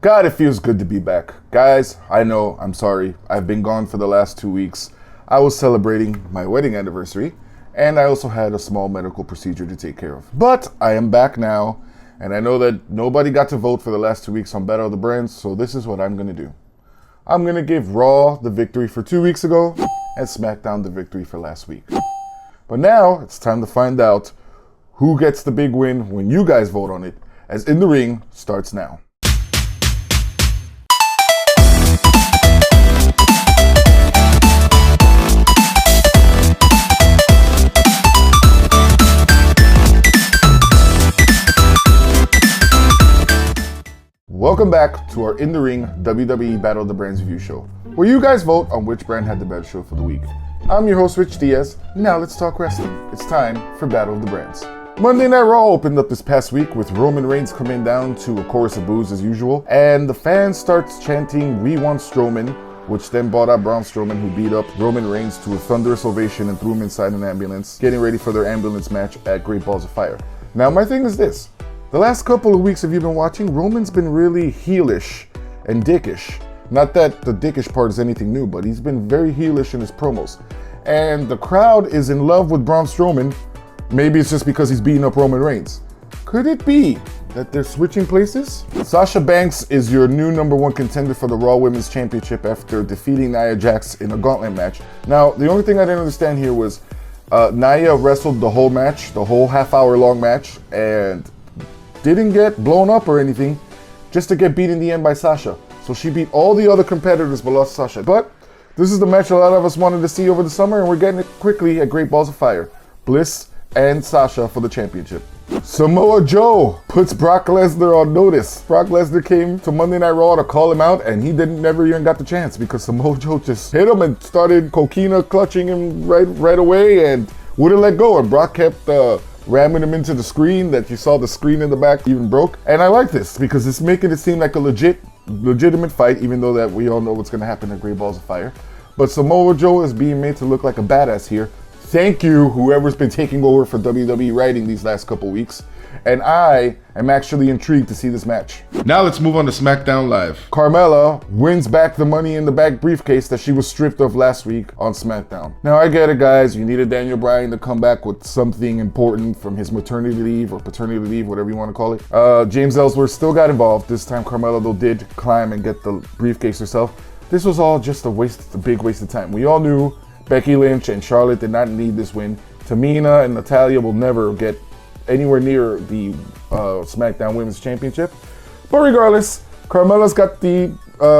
God, it feels good to be back. Guys, I know, I'm sorry. I've been gone for the last 2 weeks. I was celebrating my wedding anniversary, and I also had a small medical procedure to take care of. But I am back now, and I know that nobody got to vote for the last 2 weeks on Battle of the Brands, so this is what I'm going to do. I'm going to give Raw the victory for 2 weeks ago, and Smackdown the victory for last week. But now, it's time to find out who gets the big win when you guys vote on it, as In the Ring starts now. Welcome back to our In the Ring WWE Battle of the Brands review show, where you guys vote on which brand had the better show for the week. I'm your host, Rich Diaz. Now let's talk wrestling. It's time for Battle of the Brands. Monday Night Raw opened up this past week with Roman Reigns coming down to a chorus of boos as usual, and the fans start chanting, "We want Strowman," which then brought out Braun Strowman, who beat up Roman Reigns to a thunderous ovation and threw him inside an ambulance, getting ready for their ambulance match at Great Balls of Fire. Now my thing is this. The last couple of weeks, if you've been watching, Roman's been really heelish and dickish. Not that the dickish part is anything new, but he's been very heelish in his promos. And the crowd is in love with Braun Strowman. Maybe it's just because he's beating up Roman Reigns. Could it be that they're switching places? Sasha Banks is your new #1 contender for the Raw Women's Championship after defeating Nia Jax in a gauntlet match. Now, the only thing I didn't understand here was Nia wrestled the whole match, the whole half-hour long match, and didn't get blown up or anything, just to get beat in the end by Sasha. So she beat all the other competitors but lost Sasha. But this is the match a lot of us wanted to see over the summer, and we're getting it quickly at Great Balls of Fire. Bliss and Sasha for the championship. Samoa Joe puts Brock Lesnar on notice. Brock Lesnar came to Monday Night Raw to call him out, and he never even got the chance because Samoa Joe just hit him and started Coquina clutching him right away and wouldn't let go. And Brock kept ramming him into the screen that you saw the screen in the back even broke. And I like this because it's making it seem like a legitimate fight, even though that we all know what's going to happen at Great Balls of Fire. But Samoa Joe is being made to look like a badass here. Thank you, whoever's been taking over for WWE writing these last couple weeks. And I am actually intrigued to see this match. Now let's move on to SmackDown Live. Carmella wins back the Money in the Bank briefcase that she was stripped of last week on SmackDown. Now I get it, guys. You needed Daniel Bryan to come back with something important from his maternity leave or paternity leave, whatever you want to call it. James Ellsworth still got involved. This time Carmella, though, did climb and get the briefcase herself. This was all just a big waste of time. We all knew Becky Lynch and Charlotte did not need this win. Tamina and Natalya will never get anywhere near the SmackDown Women's Championship. But regardless, Carmella's got the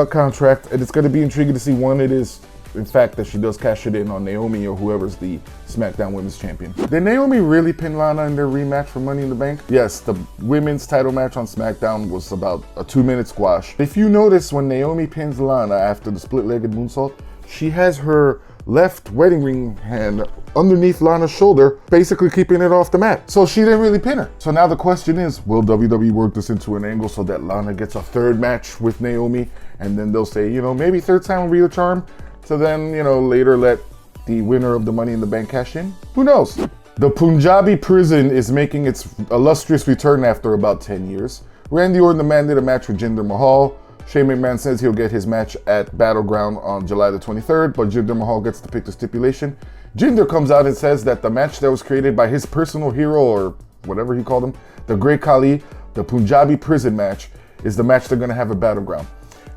contract, and it's going to be intriguing to see when it is, in fact, that she does cash it in on Naomi or whoever's the SmackDown Women's Champion. Did Naomi really pin Lana in their rematch for Money in the Bank? Yes, the women's title match on SmackDown was about a 2-minute squash. If you notice, when Naomi pins Lana after the split-legged moonsault, she has her left wedding ring hand underneath Lana's shoulder, basically keeping it off the mat. So she didn't really pin her. So now the question is, will WWE work this into an angle so that Lana gets a third match with Naomi, and then they'll say, maybe third time will be the charm, to then, later let the winner of the Money in the Bank cash in? Who knows? The Punjabi prison is making its illustrious return after about 10 years. Randy Orton demanded a match with Jinder Mahal. Shane McMahon says he'll get his match at Battleground on July the 23rd, but Jinder Mahal gets to pick the stipulation. Jinder comes out and says that the match that was created by his personal hero, or whatever he called him, the Great Khali, the Punjabi prison match, is the match they're going to have at Battleground.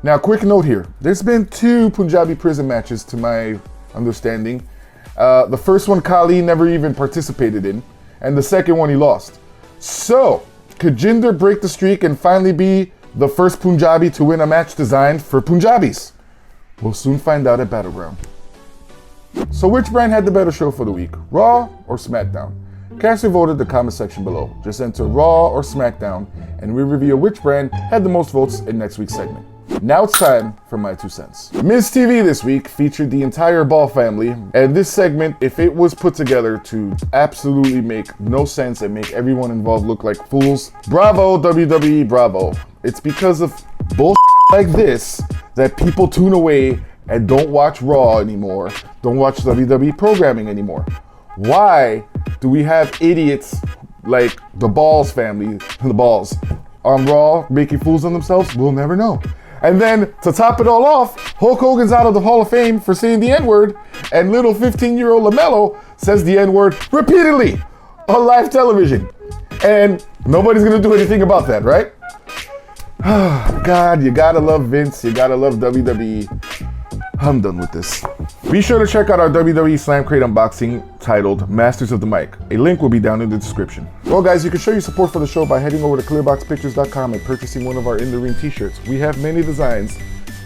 Now, quick note here. There's been 2 Punjabi prison matches, to my understanding. The first one, Khali never even participated in, and the second one he lost. So, could Jinder break the streak and finally be the first Punjabi to win a match designed for Punjabis? We'll soon find out at Battleground. So which brand had the better show for the week? Raw or SmackDown? Cast your vote in the comment section below. Just enter Raw or SmackDown and we reveal which brand had the most votes in next week's segment. Now it's time for my 2 cents. Miz TV this week featured the entire Ball family, and this segment, if it was put together to absolutely make no sense and make everyone involved look like fools, bravo WWE, bravo. It's because of bullshit like this that people tune away and don't watch Raw anymore, don't watch WWE programming anymore. Why do we have idiots like the Balls family, the Balls, on Raw making fools of themselves? We'll never know. And then to top it all off, Hulk Hogan's out of the Hall of Fame for saying the N-word, and little 15-year-old LaMelo says the N-word repeatedly on live television. And nobody's gonna do anything about that, right? God, you gotta love Vince, you gotta love WWE. I'm done with this. Be sure to check out our WWE Slam Crate unboxing titled Masters of the Mic. A link will be down in the description. Well guys, you can show your support for the show by heading over to clearboxpictures.com and purchasing one of our In the Ring t-shirts. We have many designs.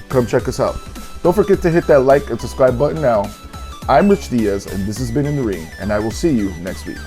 Come check us out. Don't forget to hit that like and subscribe button now. I'm Rich Diaz and this has been In the Ring, and I will see you next week.